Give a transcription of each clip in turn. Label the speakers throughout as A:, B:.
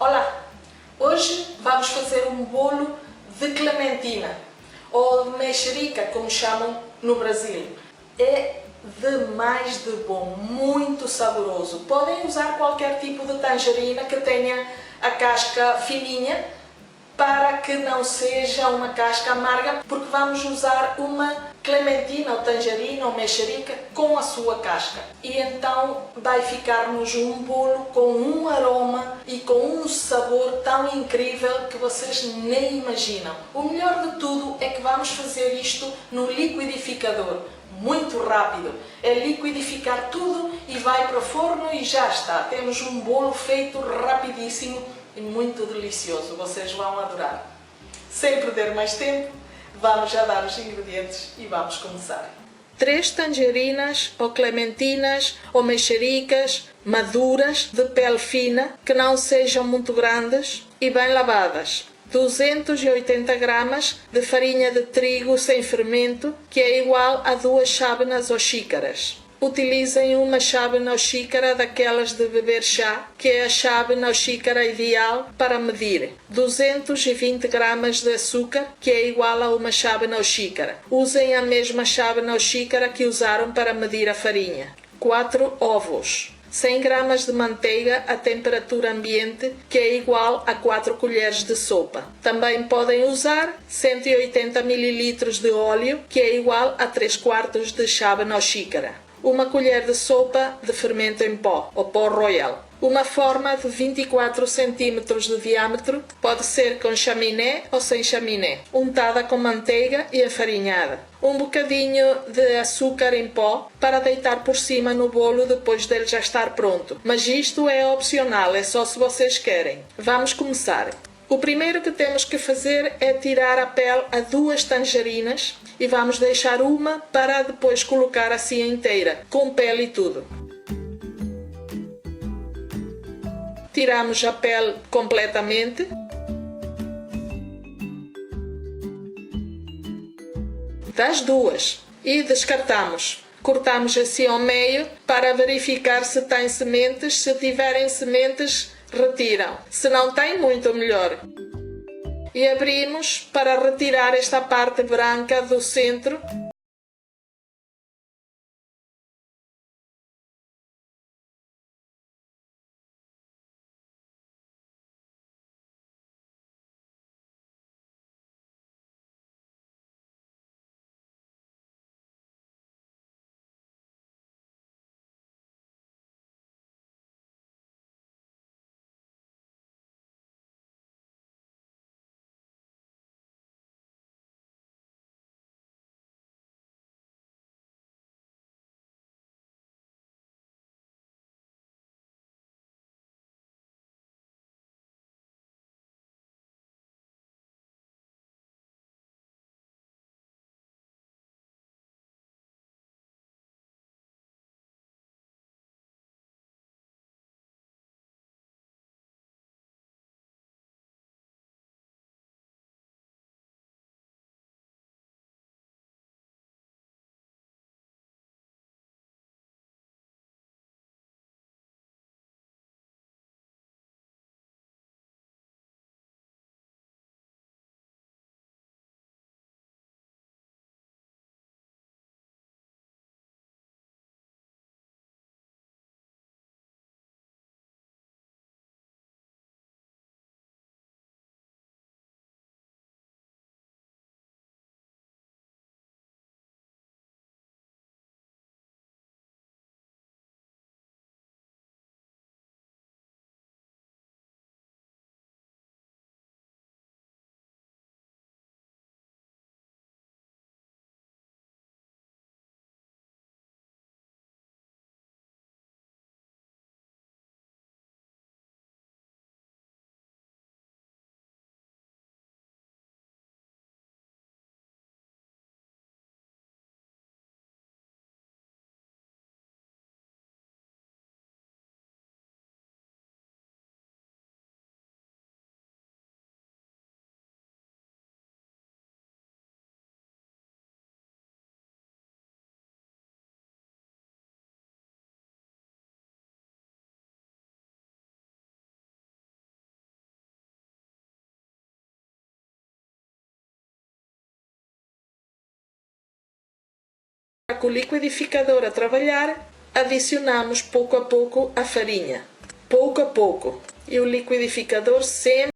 A: Olá! Hoje vamos fazer um bolo de clementina ou de mexerica, como chamam no Brasil. É demais de bom, muito saboroso. Podem usar qualquer tipo de tangerina que tenha a casca fininha, para que não seja uma casca amarga, porque vamos usar uma clementina ou tangerina ou mexerica com a sua casca. E então vai ficar-nos um bolo com um aroma e com um sabor tão incrível que vocês nem imaginam. O melhor de tudo é que vamos fazer isto no liquidificador. Muito rápido. É liquidificar tudo e vai para o forno e já está. Temos um bolo feito rapidíssimo e muito delicioso. Vocês vão adorar. Sem perder mais tempo, vamos já dar os ingredientes e vamos começar. 3 tangerinas ou clementinas ou mexericas maduras de pele fina, que não sejam muito grandes e bem lavadas. 280 gramas de farinha de trigo sem fermento, que é igual a 2 chávenas ou xícaras. Utilizem uma chávena ou xícara daquelas de beber chá, que é a chávena ou xícara ideal para medir. 220 gramas de açúcar, que é igual a uma chávena ou xícara. Usem a mesma chávena ou xícara que usaram para medir a farinha. 4 ovos. 100 gramas de manteiga a temperatura ambiente, que é igual a 4 colheres de sopa. Também podem usar 180 ml de óleo, que é igual a 3/4 de chávena ou xícara. Uma colher de sopa de fermento em pó, ou pó royal. Uma forma de 24 cm de diâmetro, pode ser com chaminé ou sem chaminé, untada com manteiga e enfarinhada. Um bocadinho de açúcar em pó para deitar por cima no bolo depois dele já estar pronto. Mas isto é opcional, é só se vocês querem. Vamos começar. O primeiro que temos que fazer é tirar a pele a 2 tangerinas e vamos deixar uma para depois colocar assim inteira, com pele e tudo. Tiramos a pele completamente. Das 2 e descartamos. Cortamos assim ao meio para verificar se tem sementes. Se tiverem sementes, retiram. Se não tem, muito melhor. E abrimos para retirar esta parte branca do centro com o liquidificador a trabalhar, adicionamos pouco a pouco a farinha. Pouco a pouco. E o liquidificador sempre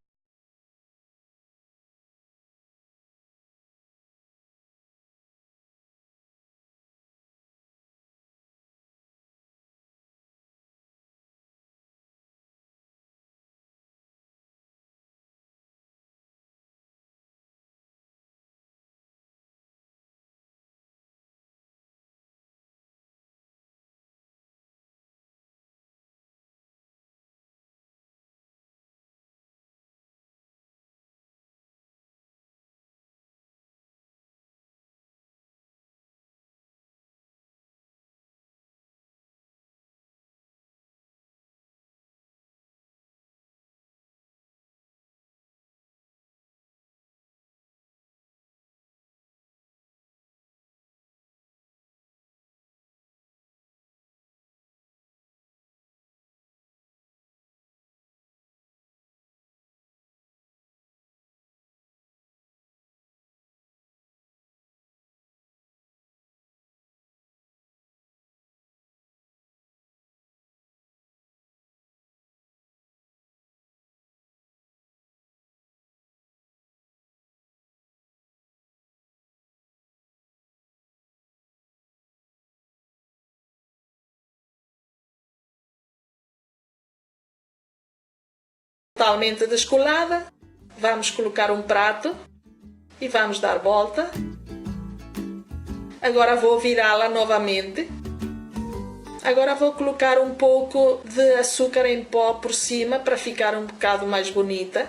A: totalmente descolada. Vamos colocar um prato e vamos dar volta. Agora vou virá-la novamente. Agora vou colocar um pouco de açúcar em pó por cima para ficar um bocado mais bonita.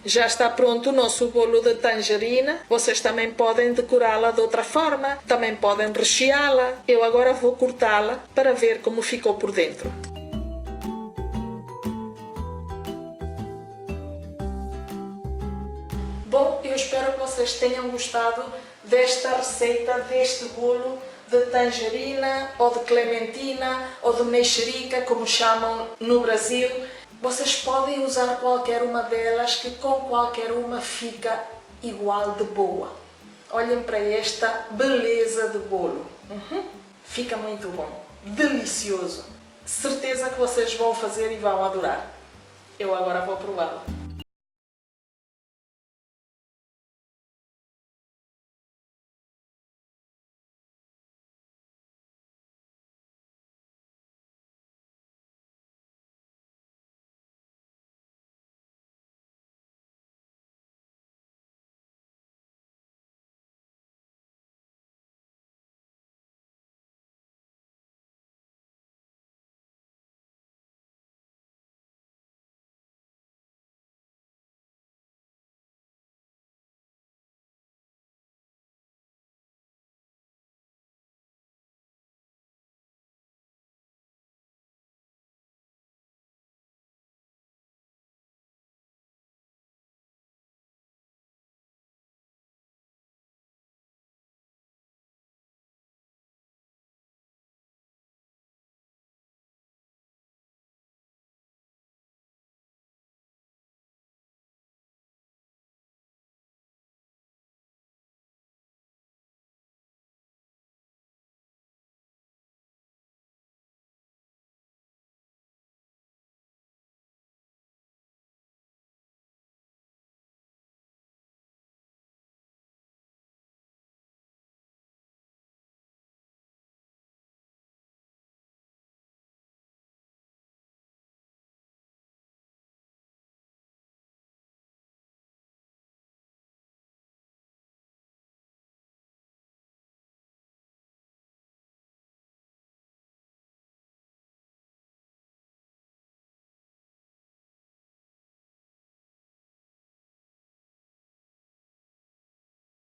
A: Já está pronto o nosso bolo de tangerina. Vocês também podem decorá-la de outra forma, também podem recheá-la. Eu agora vou cortá-la para ver como ficou por dentro. Bom, eu espero que vocês tenham gostado desta receita, deste bolo de tangerina, ou de clementina, ou de mexerica, como chamam no Brasil. Vocês podem usar qualquer uma delas, que com qualquer uma fica igual de boa. Olhem para esta beleza de bolo. Fica muito bom, delicioso. Certeza que vocês vão fazer e vão adorar. Eu agora vou prová-lo.